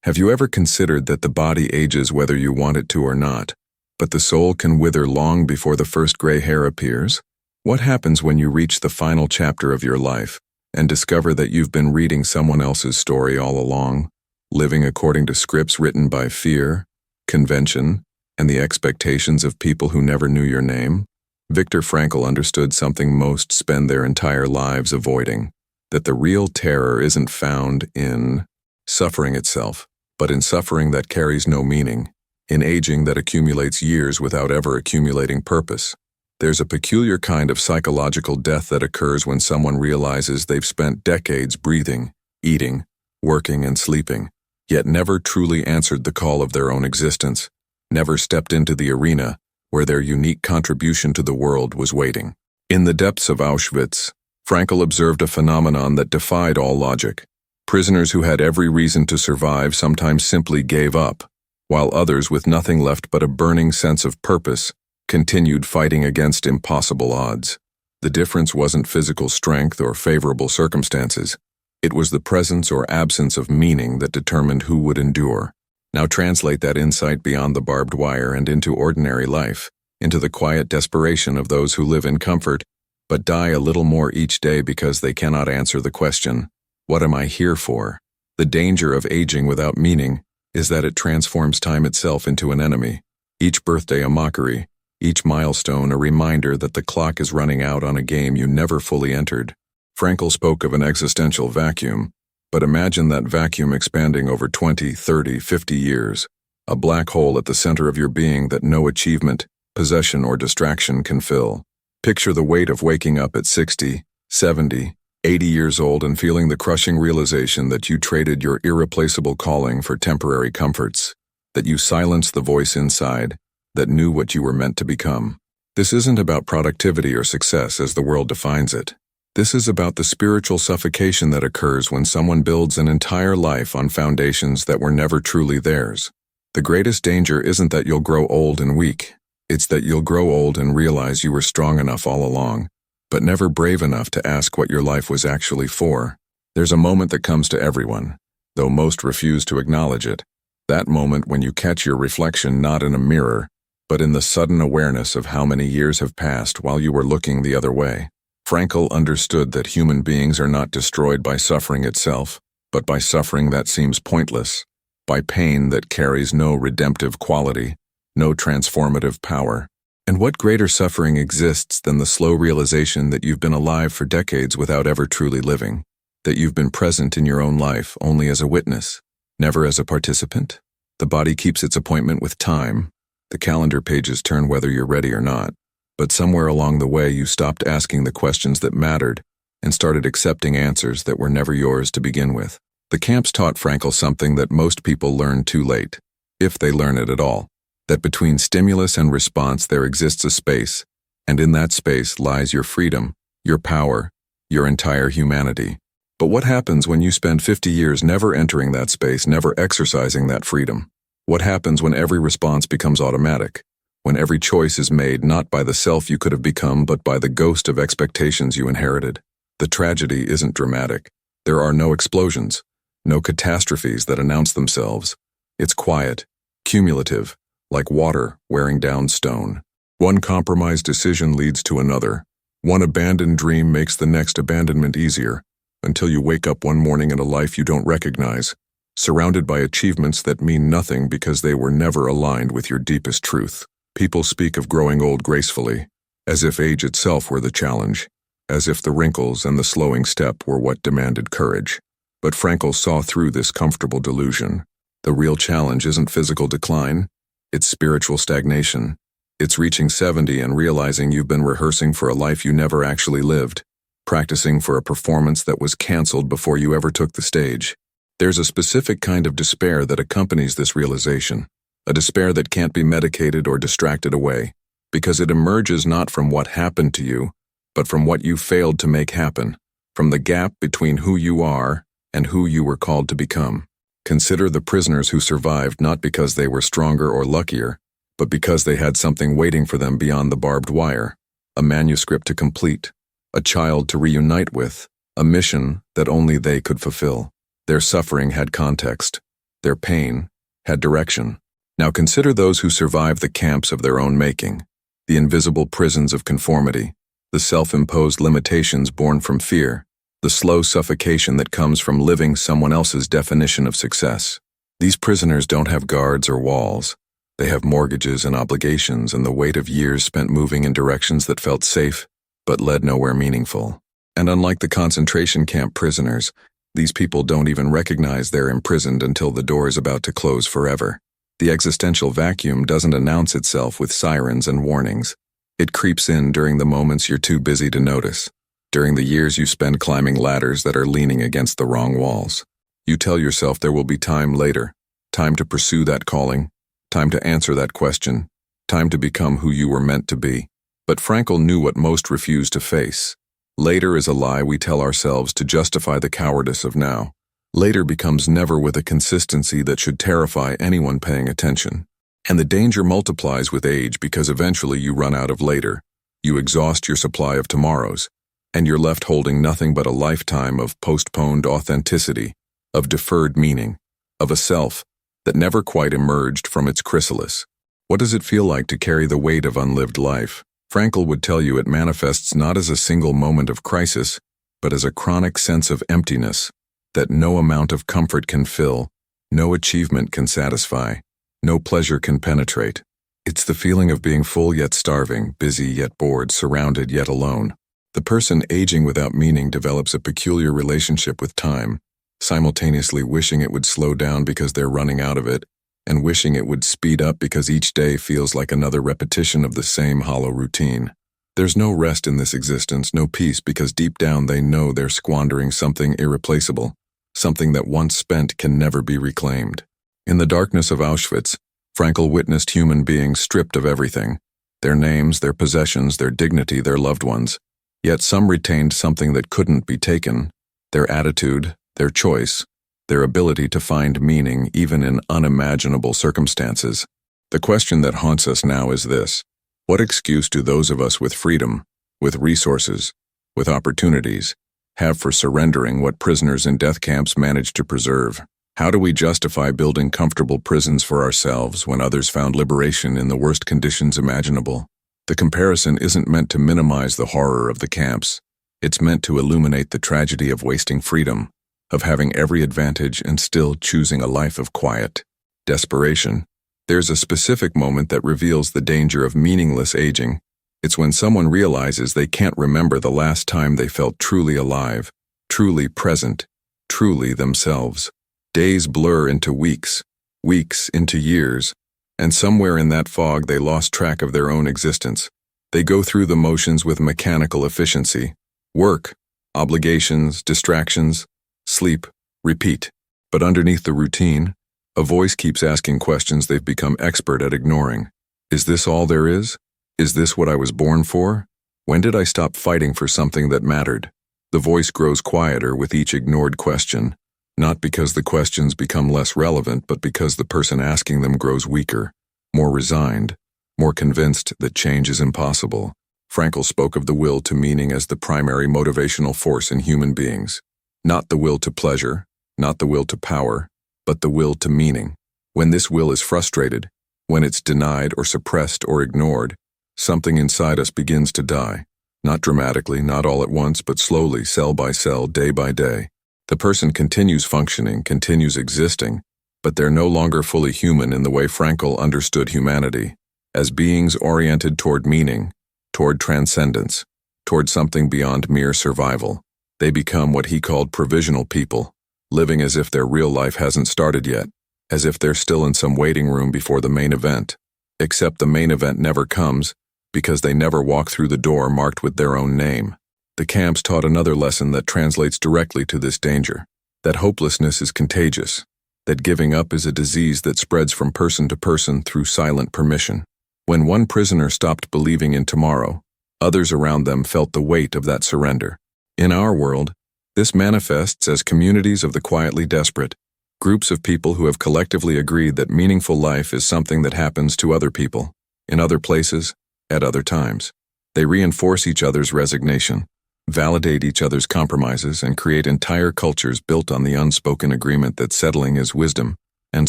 Have you ever considered that the body ages whether you want it to or not, but the soul can wither long before the first gray hair appears? What happens when you reach the final chapter of your life and discover that you've been reading someone else's story all along, living according to scripts written by fear, convention, and the expectations of people who never knew your name? Viktor Frankl understood something most spend their entire lives avoiding, that the real terror isn't found in suffering itself, but in suffering that carries no meaning, in aging that accumulates years without ever accumulating purpose. There's a peculiar kind of psychological death that occurs when someone realizes they've spent decades breathing, eating, working, and sleeping, yet never truly answered the call of their own existence, never stepped into the arena where their unique contribution to the world was waiting. In the depths of Auschwitz, Frankl observed a phenomenon that defied all logic. Prisoners who had every reason to survive sometimes simply gave up, while others with nothing left but a burning sense of purpose continued fighting against impossible odds. The difference wasn't physical strength or favorable circumstances. It was the presence or absence of meaning that determined who would endure. Now translate that insight beyond the barbed wire and into ordinary life, into the quiet desperation of those who live in comfort, but die a little more each day because they cannot answer the question, "What am I here for?" The danger of aging without meaning is that it transforms time itself into an enemy. Each birthday a mockery, each milestone a reminder that the clock is running out on a game you never fully entered. Frankl spoke of an existential vacuum, but imagine that vacuum expanding over 20, 30, 50 years, a black hole at the center of your being that no achievement, possession, or distraction can fill. Picture the weight of waking up at 60, 70, 80 years old and feeling the crushing realization that you traded your irreplaceable calling for temporary comforts, that you silenced the voice inside that knew what you were meant to become. This isn't about productivity or success as the world defines it. This is about the spiritual suffocation that occurs when someone builds an entire life on foundations that were never truly theirs. The greatest danger isn't that you'll grow old and weak. It's that you'll grow old and realize you were strong enough all along, but never brave enough to ask what your life was actually for. There's a moment that comes to everyone, though most refuse to acknowledge it. That moment when you catch your reflection not in a mirror, but in the sudden awareness of how many years have passed while you were looking the other way. Frankl understood that human beings are not destroyed by suffering itself, but by suffering that seems pointless, by pain that carries no redemptive quality, no transformative power. And what greater suffering exists than the slow realization that you've been alive for decades without ever truly living, that you've been present in your own life only as a witness, never as a participant? The body keeps its appointment with time. The calendar pages turn whether you're ready or not. But somewhere along the way you stopped asking the questions that mattered and started accepting answers that were never yours to begin with. The camps taught Frankl something that most people learn too late, if they learn it at all, that between stimulus and response there exists a space, and in that space lies your freedom, your power, your entire humanity. But what happens when you spend 50 years never entering that space, never exercising that freedom? What happens when every response becomes automatic? When every choice is made not by the self you could have become but by the ghost of expectations you inherited? The tragedy isn't dramatic. There are no explosions, no catastrophes that announce themselves. It's quiet, cumulative, like water wearing down stone. One compromised decision leads to another. One abandoned dream makes the next abandonment easier, until you wake up one morning in a life you don't recognize, surrounded by achievements that mean nothing because they were never aligned with your deepest truth. People speak of growing old gracefully, as if age itself were the challenge, as if the wrinkles and the slowing step were what demanded courage. But Frankl saw through this comfortable delusion. The real challenge isn't physical decline, it's spiritual stagnation. It's reaching 70 and realizing you've been rehearsing for a life you never actually lived, practicing for a performance that was canceled before you ever took the stage. There's a specific kind of despair that accompanies this realization. A despair that can't be medicated or distracted away, because it emerges not from what happened to you, but from what you failed to make happen, from the gap between who you are and who you were called to become. Consider the prisoners who survived not because they were stronger or luckier, but because they had something waiting for them beyond the barbed wire, a manuscript to complete, a child to reunite with, a mission that only they could fulfill. Their suffering had context. their pain, had direction. Now consider those who survive the camps of their own making, the invisible prisons of conformity, the self-imposed limitations born from fear, the slow suffocation that comes from living someone else's definition of success. These prisoners don't have guards or walls. They have mortgages and obligations and the weight of years spent moving in directions that felt safe, but led nowhere meaningful. And unlike the concentration camp prisoners, these people don't even recognize they're imprisoned until the door is about to close forever. The existential vacuum doesn't announce itself with sirens and warnings. It creeps in during the moments you're too busy to notice, during the years you spend climbing ladders that are leaning against the wrong walls. You tell yourself there will be time later, time to pursue that calling, time to answer that question, time to become who you were meant to be. But Frankl knew what most refuse to face. Later is a lie we tell ourselves to justify the cowardice of now. Later becomes never with a consistency that should terrify anyone paying attention. And the danger multiplies with age because eventually you run out of later. You exhaust your supply of tomorrows, and you're left holding nothing but a lifetime of postponed authenticity, of deferred meaning, of a self that never quite emerged from its chrysalis. What does it feel like to carry the weight of unlived life? Frankl would tell you it manifests not as a single moment of crisis, but as a chronic sense of emptiness that no amount of comfort can fill, no achievement can satisfy, no pleasure can penetrate. It's the feeling of being full yet starving, busy yet bored, surrounded yet alone. The person aging without meaning develops a peculiar relationship with time, simultaneously wishing it would slow down because they're running out of it, and wishing it would speed up because each day feels like another repetition of the same hollow routine. There's no rest in this existence, no peace, because deep down they know they're squandering something irreplaceable, something that once spent can never be reclaimed. In the darkness of Auschwitz, Frankl witnessed human beings stripped of everything, their names, their possessions, their dignity, their loved ones. Yet some retained something that couldn't be taken, their attitude, their choice, their ability to find meaning even in unimaginable circumstances. The question that haunts us now is this: what excuse do those of us with freedom, with resources, with opportunities, have for surrendering what prisoners in death camps managed to preserve? How do we justify building comfortable prisons for ourselves when others found liberation in the worst conditions imaginable? The comparison isn't meant to minimize the horror of the camps. It's meant to illuminate the tragedy of wasting freedom, of having every advantage and still choosing a life of quiet desperation. There's a specific moment that reveals the danger of meaningless aging. It's when someone realizes they can't remember the last time they felt truly alive, truly present, truly themselves. Days blur into weeks, weeks into years, and somewhere in that fog they lost track of their own existence. They go through the motions with mechanical efficiency. Work, obligations, distractions, sleep, repeat. But underneath the routine, a voice keeps asking questions they've become expert at ignoring. Is this all there is? Is this what I was born for? When did I stop fighting for something that mattered? The voice grows quieter with each ignored question, not because the questions become less relevant, but because the person asking them grows weaker, more resigned, more convinced that change is impossible. Frankl spoke of the will to meaning as the primary motivational force in human beings. Not the will to pleasure, not the will to power, but the will to meaning. When this will is frustrated, when it's denied or suppressed or ignored, something inside us begins to die. Not dramatically, not all at once, but slowly, cell by cell, day by day. The person continues functioning, continues existing, but they're no longer fully human in the way Frankl understood humanity, as beings oriented toward meaning, toward transcendence, toward something beyond mere survival. They become what he called provisional people, living as if their real life hasn't started yet, as if they're still in some waiting room before the main event. Except the main event never comes, because they never walk through the door marked with their own name. The camps taught another lesson that translates directly to this danger: that hopelessness is contagious, that giving up is a disease that spreads from person to person through silent permission. When one prisoner stopped believing in tomorrow, others around them felt the weight of that surrender. In our world, this manifests as communities of the quietly desperate, groups of people who have collectively agreed that meaningful life is something that happens to other people, in other places, at other times. They reinforce each other's resignation, validate each other's compromises, and create entire cultures built on the unspoken agreement that settling is wisdom, and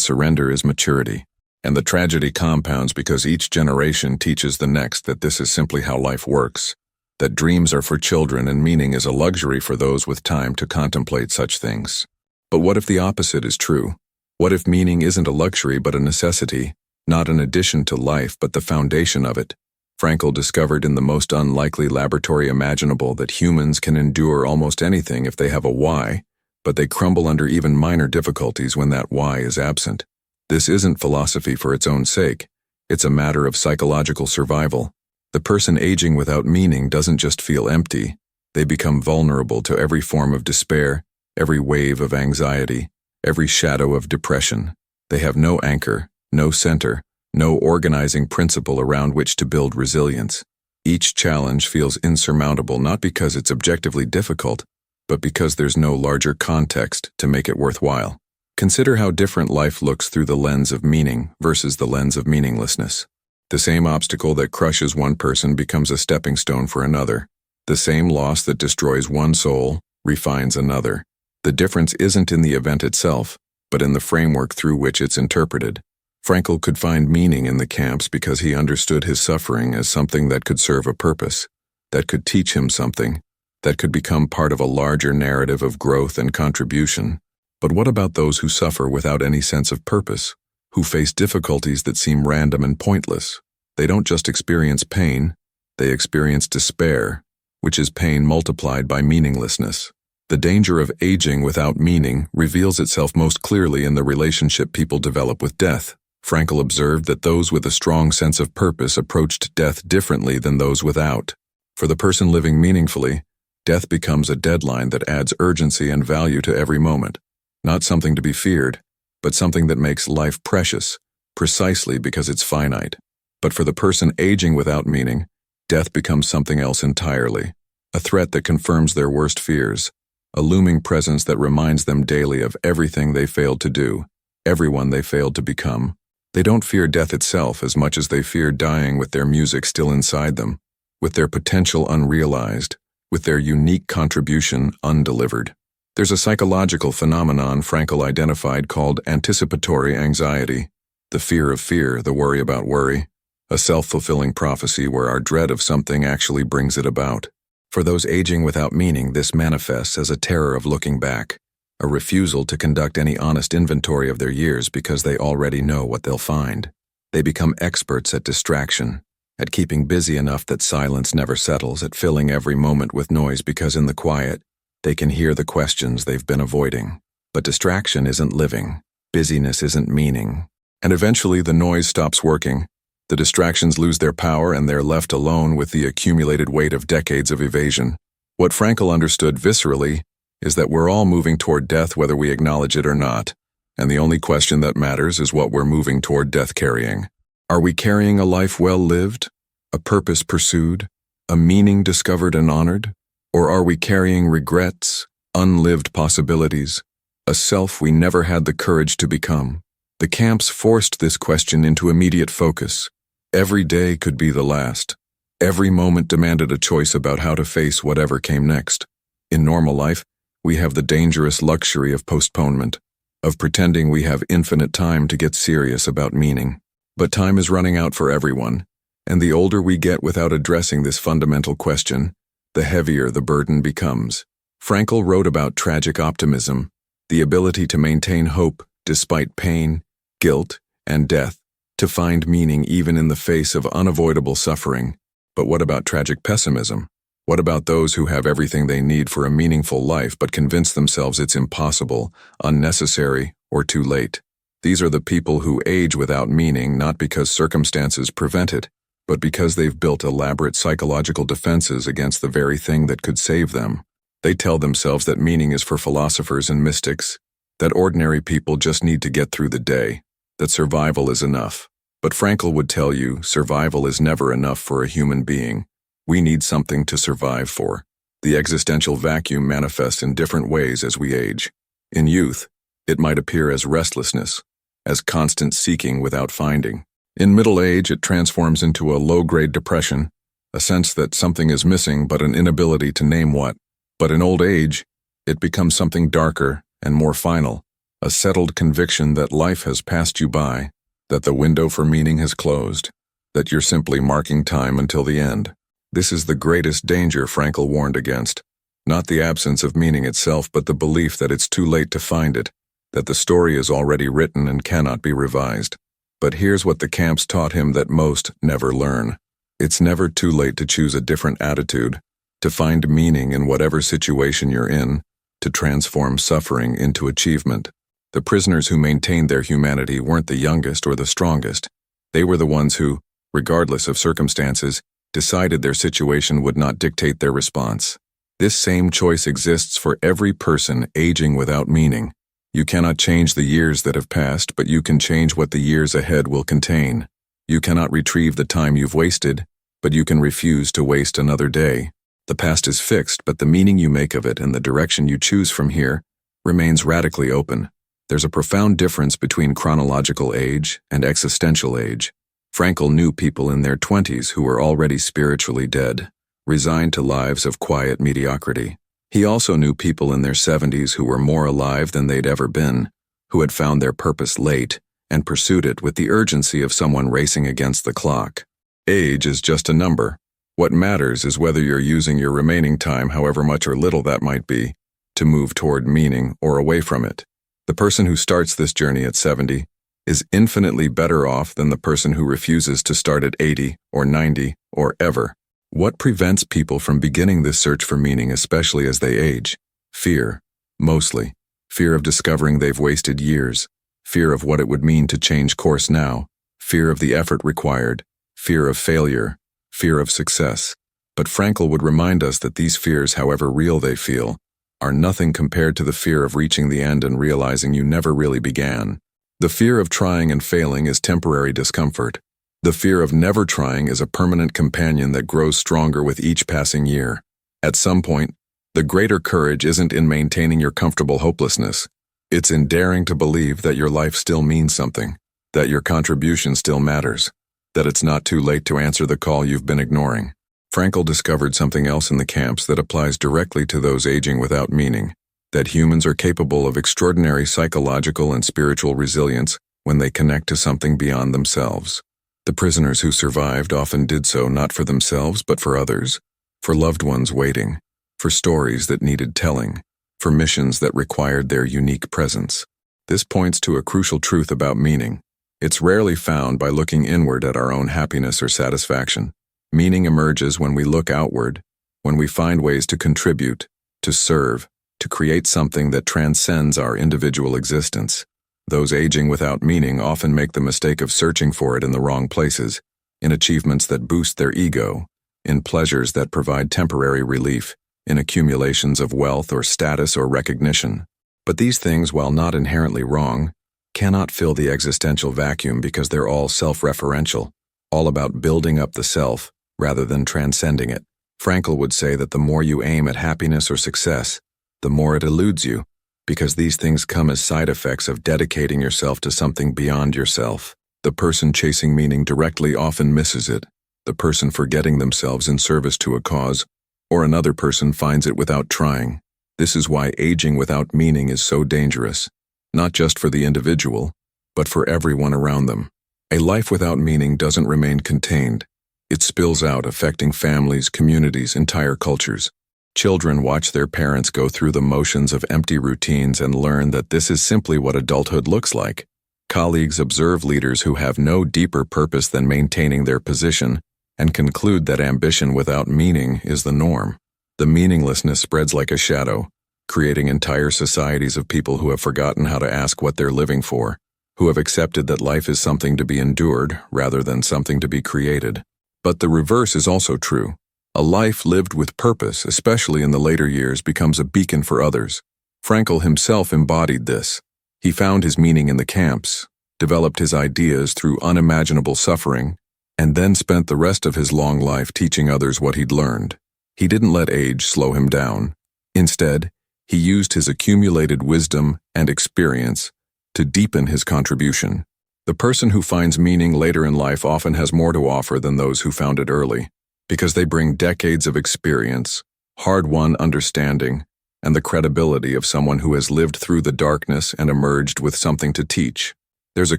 surrender is maturity. And the tragedy compounds because each generation teaches the next that this is simply how life works, that dreams are for children and meaning is a luxury for those with time to contemplate such things. But what if the opposite is true? What if meaning isn't a luxury but a necessity, not an addition to life but the foundation of it? Frankl discovered in the most unlikely laboratory imaginable that humans can endure almost anything if they have a why, but they crumble under even minor difficulties when that why is absent. This isn't philosophy for its own sake. It's a matter of psychological survival. The person aging without meaning doesn't just feel empty. They become vulnerable to every form of despair, every wave of anxiety, every shadow of depression. They have no anchor, no center, no organizing principle around which to build resilience. Each challenge feels insurmountable not because it's objectively difficult, but because there's no larger context to make it worthwhile. Consider how different life looks through the lens of meaning versus the lens of meaninglessness. The same obstacle that crushes one person becomes a stepping stone for another. The same loss that destroys one soul refines another. The difference isn't in the event itself, but in the framework through which it's interpreted. Frankl could find meaning in the camps because he understood his suffering as something that could serve a purpose, that could teach him something, that could become part of a larger narrative of growth and contribution. But what about those who suffer without any sense of purpose, who face difficulties that seem random and pointless? They don't just experience pain, they experience despair, which is pain multiplied by meaninglessness. The danger of aging without meaning reveals itself most clearly in the relationship people develop with death. Frankl observed that those with a strong sense of purpose approached death differently than those without. For the person living meaningfully, death becomes a deadline that adds urgency and value to every moment. Not something to be feared, but something that makes life precious, precisely because it's finite. But for the person aging without meaning, death becomes something else entirely, a threat that confirms their worst fears, a looming presence that reminds them daily of everything they failed to do, everyone they failed to become. They don't fear death itself as much as they fear dying with their music still inside them, with their potential unrealized, with their unique contribution undelivered. There's a psychological phenomenon Frankl identified called anticipatory anxiety, the fear of fear, the worry about worry, a self-fulfilling prophecy where our dread of something actually brings it about. For those aging without meaning, this manifests as a terror of looking back, a refusal to conduct any honest inventory of their years because they already know what they'll find. They become experts at distraction, at keeping busy enough that silence never settles, at filling every moment with noise because in the quiet, they can hear the questions they've been avoiding. But distraction isn't living. Busyness isn't meaning. And eventually the noise stops working. The distractions lose their power and they're left alone with the accumulated weight of decades of evasion. What Frankl understood viscerally is that we're all moving toward death whether we acknowledge it or not. And the only question that matters is what we're moving toward death carrying. Are we carrying a life well lived? A purpose pursued? A meaning discovered and honored? Or are we carrying regrets, unlived possibilities, a self we never had the courage to become? The camps forced this question into immediate focus. Every day could be the last. Every moment demanded a choice about how to face whatever came next. In normal life, we have the dangerous luxury of postponement, of pretending we have infinite time to get serious about meaning. But time is running out for everyone, and the older we get without addressing this fundamental question, the heavier the burden becomes. Frankl wrote about tragic optimism, the ability to maintain hope despite pain, guilt, and death, to find meaning even in the face of unavoidable suffering. But what about tragic pessimism? What about those who have everything they need for a meaningful life but convince themselves it's impossible, unnecessary, or too late? These are the people who age without meaning not because circumstances prevent it, but because they've built elaborate psychological defenses against the very thing that could save them. They tell themselves that meaning is for philosophers and mystics, that ordinary people just need to get through the day, that survival is enough. But Frankl would tell you survival is never enough for a human being. We need something to survive for. The existential vacuum manifests in different ways as we age. In youth, it might appear as restlessness, as constant seeking without finding. In middle age, it transforms into a low-grade depression, a sense that something is missing but an inability to name what. But in old age, it becomes something darker and more final, a settled conviction that life has passed you by, that the window for meaning has closed, that you're simply marking time until the end. This is the greatest danger Frankl warned against. Not the absence of meaning itself, but the belief that it's too late to find it, that the story is already written and cannot be revised. But here's what the camps taught him that most never learn. It's never too late to choose a different attitude, to find meaning in whatever situation you're in, to transform suffering into achievement. The prisoners who maintained their humanity weren't the youngest or the strongest. They were the ones who, regardless of circumstances, decided their situation would not dictate their response. This same choice exists for every person aging without meaning. You cannot change the years that have passed, but you can change what the years ahead will contain. You cannot retrieve the time you've wasted, but you can refuse to waste another day. The past is fixed, but the meaning you make of it and the direction you choose from here remains radically open. There's a profound difference between chronological age and existential age. Frankl knew people in their 20s who were already spiritually dead, resigned to lives of quiet mediocrity. He also knew people in their 70s who were more alive than they'd ever been, who had found their purpose late and pursued it with the urgency of someone racing against the clock. Age is just a number. What matters is whether you're using your remaining time, however much or little that might be, to move toward meaning or away from it. The person who starts this journey at 70 is infinitely better off than the person who refuses to start at 80 or 90 or ever. What prevents people from beginning this search for meaning, especially as they age? Fear, mostly. Fear of discovering they've wasted years. Fear of what it would mean to change course now. Fear of the effort required. Fear of failure. Fear of success. But Frankl would remind us that these fears, however real they feel, are nothing compared to the fear of reaching the end and realizing you never really began. The fear of trying and failing is temporary discomfort. The fear of never trying is a permanent companion that grows stronger with each passing year. At some point, the greater courage isn't in maintaining your comfortable hopelessness. It's in daring to believe that your life still means something, that your contribution still matters, that it's not too late to answer the call you've been ignoring. Frankl discovered something else in the camps that applies directly to those aging without meaning, that humans are capable of extraordinary psychological and spiritual resilience when they connect to something beyond themselves. The prisoners who survived often did so not for themselves but for others, for loved ones waiting, for stories that needed telling, for missions that required their unique presence. This points to a crucial truth about meaning. It's rarely found by looking inward at our own happiness or satisfaction. Meaning emerges when we look outward, when we find ways to contribute, to serve, to create something that transcends our individual existence. Those aging without meaning often make the mistake of searching for it in the wrong places, in achievements that boost their ego, in pleasures that provide temporary relief, in accumulations of wealth or status or recognition. But these things, while not inherently wrong, cannot fill the existential vacuum because they're all self-referential, all about building up the self rather than transcending it. Frankl would say that the more you aim at happiness or success, the more it eludes you, because these things come as side effects of dedicating yourself to something beyond yourself. The person chasing meaning directly often misses it. The person forgetting themselves in service to a cause, or another person finds it without trying. This is why aging without meaning is so dangerous, not just for the individual, but for everyone around them. A life without meaning doesn't remain contained. It spills out, affecting families, communities, entire cultures. Children watch their parents go through the motions of empty routines and learn that this is simply what adulthood looks like. Colleagues observe leaders who have no deeper purpose than maintaining their position and conclude that ambition without meaning is the norm. The meaninglessness spreads like a shadow, creating entire societies of people who have forgotten how to ask what they're living for, who have accepted that life is something to be endured rather than something to be created. But the reverse is also true. A life lived with purpose, especially in the later years, becomes a beacon for others. Frankl himself embodied this. He found his meaning in the camps, developed his ideas through unimaginable suffering, and then spent the rest of his long life teaching others what he'd learned. He didn't let age slow him down. Instead, he used his accumulated wisdom and experience to deepen his contribution. The person who finds meaning later in life often has more to offer than those who found it early, because they bring decades of experience, hard-won understanding, and the credibility of someone who has lived through the darkness and emerged with something to teach. There's a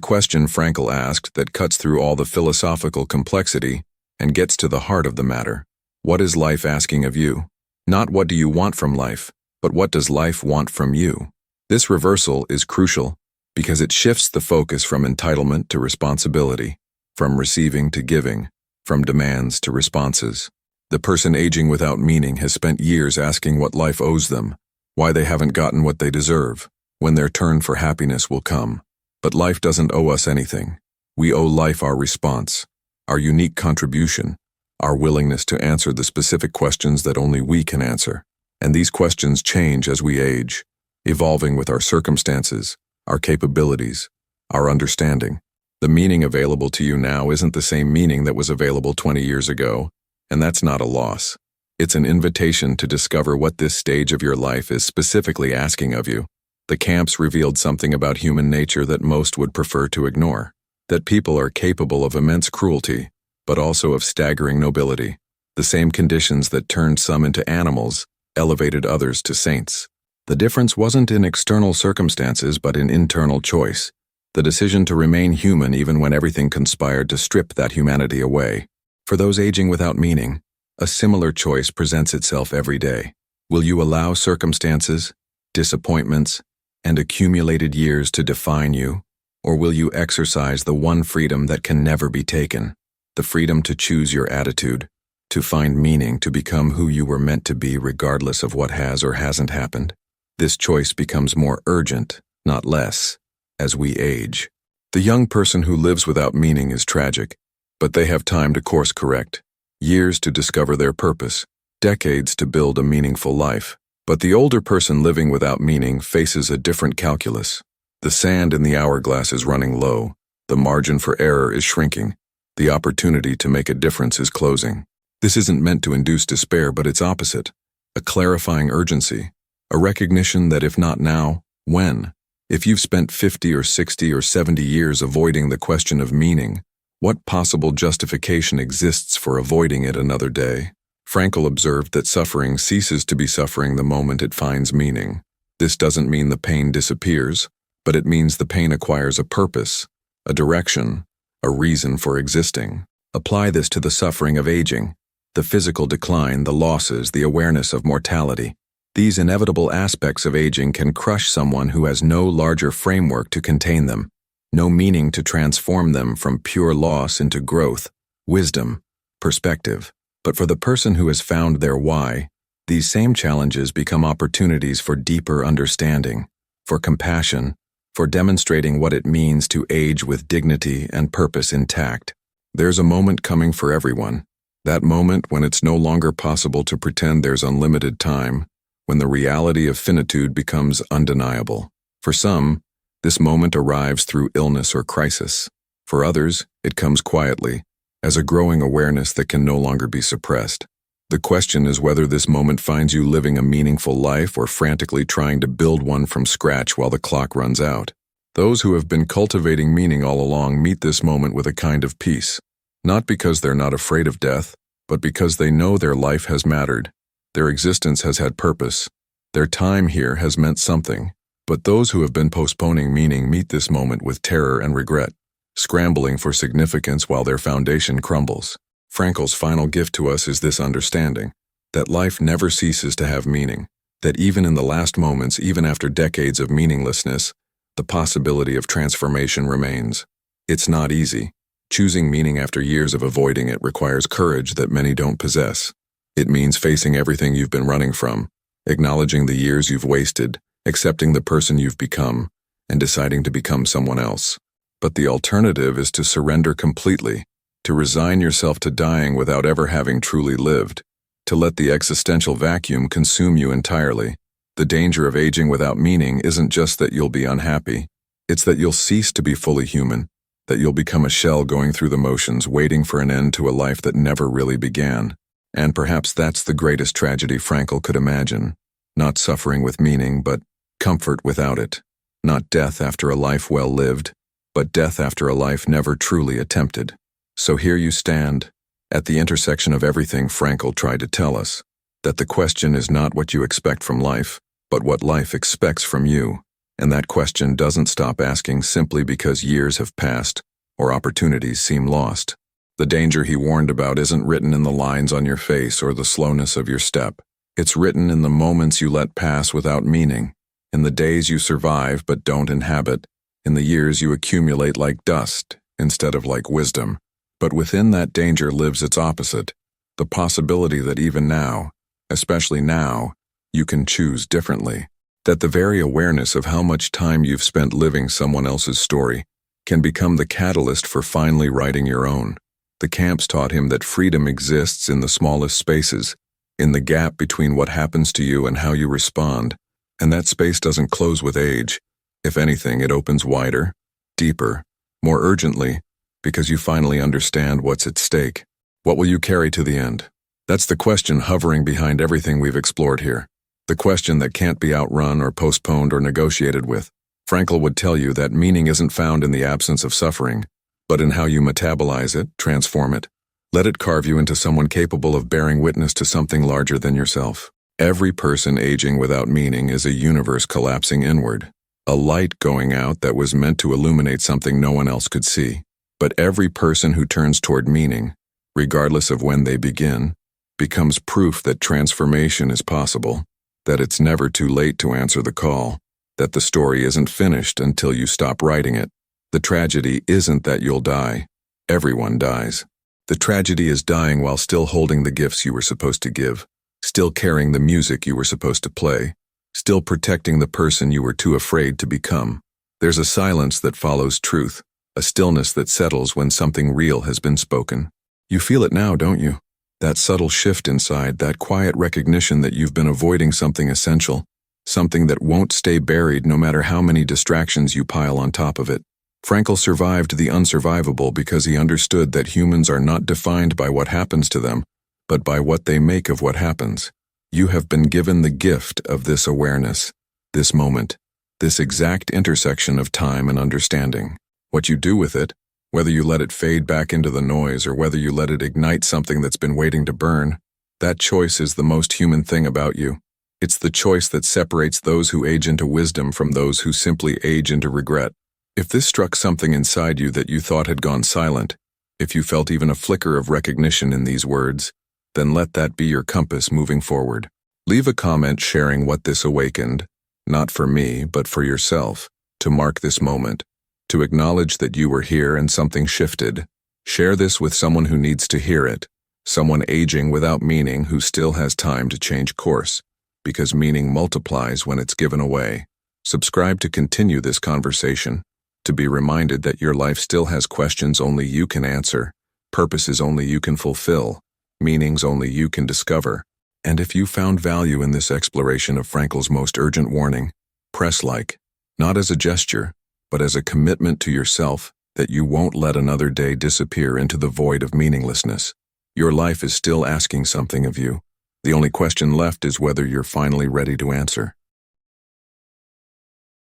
question Frankl asked that cuts through all the philosophical complexity and gets to the heart of the matter. What is life asking of you? Not what do you want from life, but what does life want from you? This reversal is crucial because it shifts the focus from entitlement to responsibility, from receiving to giving, from demands to responses. The person aging without meaning has spent years asking what life owes them, why they haven't gotten what they deserve, when their turn for happiness will come. But life doesn't owe us anything. We owe life our response, our unique contribution, our willingness to answer the specific questions that only we can answer. And these questions change as we age, evolving with our circumstances, our capabilities, our understanding. The meaning available to you now isn't the same meaning that was available 20 years ago, and that's not a loss. It's an invitation to discover what this stage of your life is specifically asking of you. The camps revealed something about human nature that most would prefer to ignore, that people are capable of immense cruelty, but also of staggering nobility. The same conditions that turned some into animals elevated others to saints. The difference wasn't in external circumstances, but in internal choice, the decision to remain human even when everything conspired to strip that humanity away. For those aging without meaning, a similar choice presents itself every day. Will you allow circumstances, disappointments, and accumulated years to define you, or will you exercise the one freedom that can never be taken, the freedom to choose your attitude, to find meaning, to become who you were meant to be regardless of what has or hasn't happened? This choice becomes more urgent, not less, as we age. The young person who lives without meaning is tragic, but they have time to course correct, years to discover their purpose, decades to build a meaningful life. But the older person living without meaning faces a different calculus. The sand in the hourglass is running low, the margin for error is shrinking, the opportunity to make a difference is closing. This isn't meant to induce despair, but its opposite, a clarifying urgency, a recognition that if not now, when? If you've spent 50 or 60 or 70 years avoiding the question of meaning, what possible justification exists for avoiding it another day? Frankl observed that suffering ceases to be suffering the moment it finds meaning. This doesn't mean the pain disappears, but it means the pain acquires a purpose, a direction, a reason for existing. Apply this to the suffering of aging, the physical decline, the losses, the awareness of mortality. These inevitable aspects of aging can crush someone who has no larger framework to contain them, no meaning to transform them from pure loss into growth, wisdom, perspective. But for the person who has found their why, these same challenges become opportunities for deeper understanding, for compassion, for demonstrating what it means to age with dignity and purpose intact. There's a moment coming for everyone, that moment when it's no longer possible to pretend there's unlimited time, when the reality of finitude becomes undeniable. For some, this moment arrives through illness or crisis. For others, it comes quietly, as a growing awareness that can no longer be suppressed. The question is whether this moment finds you living a meaningful life or frantically trying to build one from scratch while the clock runs out. Those who have been cultivating meaning all along meet this moment with a kind of peace, not because they're not afraid of death, but because they know their life has mattered, their existence has had purpose, their time here has meant something. But those who have been postponing meaning meet this moment with terror and regret, scrambling for significance while their foundation crumbles. Frankl's final gift to us is this understanding, that life never ceases to have meaning, that even in the last moments, even after decades of meaninglessness, the possibility of transformation remains. It's not easy. Choosing meaning after years of avoiding it requires courage that many don't possess. It means facing everything you've been running from, acknowledging the years you've wasted, accepting the person you've become, and deciding to become someone else. But the alternative is to surrender completely, to resign yourself to dying without ever having truly lived, to let the existential vacuum consume you entirely. The danger of aging without meaning isn't just that you'll be unhappy, it's that you'll cease to be fully human, that you'll become a shell going through the motions, waiting for an end to a life that never really began. And perhaps that's the greatest tragedy Frankl could imagine. Not suffering with meaning, but comfort without it. Not death after a life well lived, but death after a life never truly attempted. So here you stand, at the intersection of everything Frankl tried to tell us, that the question is not what you expect from life, but what life expects from you. And that question doesn't stop asking simply because years have passed or opportunities seem lost. The danger he warned about isn't written in the lines on your face or the slowness of your step. It's written in the moments you let pass without meaning, in the days you survive but don't inhabit, in the years you accumulate like dust instead of like wisdom. But within that danger lives its opposite, the possibility that even now, especially now, you can choose differently. That the very awareness of how much time you've spent living someone else's story can become the catalyst for finally writing your own. The camps taught him that freedom exists in the smallest spaces, in the gap between what happens to you and how you respond, and that space doesn't close with age. If anything, it opens wider, deeper, more urgently, because you finally understand what's at stake. What will you carry to the end? That's the question hovering behind everything we've explored here. The question that can't be outrun or postponed or negotiated with. Frankl would tell you that meaning isn't found in the absence of suffering, but in how you metabolize it, transform it. Let it carve you into someone capable of bearing witness to something larger than yourself. Every person aging without meaning is a universe collapsing inward, a light going out that was meant to illuminate something no one else could see. But every person who turns toward meaning, regardless of when they begin, becomes proof that transformation is possible, that it's never too late to answer the call, that the story isn't finished until you stop writing it. The tragedy isn't that you'll die. Everyone dies. The tragedy is dying while still holding the gifts you were supposed to give, still carrying the music you were supposed to play, still protecting the person you were too afraid to become. There's a silence that follows truth, a stillness that settles when something real has been spoken. You feel it now, don't you? That subtle shift inside, that quiet recognition that you've been avoiding something essential, something that won't stay buried no matter how many distractions you pile on top of it. Frankl survived the unsurvivable because he understood that humans are not defined by what happens to them, but by what they make of what happens. You have been given the gift of this awareness, this moment, this exact intersection of time and understanding. What you do with it, whether you let it fade back into the noise or whether you let it ignite something that's been waiting to burn, that choice is the most human thing about you. It's the choice that separates those who age into wisdom from those who simply age into regret. If this struck something inside you that you thought had gone silent, if you felt even a flicker of recognition in these words, then let that be your compass moving forward. Leave a comment sharing what this awakened, not for me, but for yourself, to mark this moment, to acknowledge that you were here and something shifted. Share this with someone who needs to hear it, someone aging without meaning who still has time to change course, because meaning multiplies when it's given away. Subscribe to continue this conversation, to be reminded that your life still has questions only you can answer, purposes only you can fulfill, meanings only you can discover. And if you found value in this exploration of Frankl's most urgent warning, press like, not as a gesture, but as a commitment to yourself that you won't let another day disappear into the void of meaninglessness. Your life is still asking something of you. The only question left is whether you're finally ready to answer.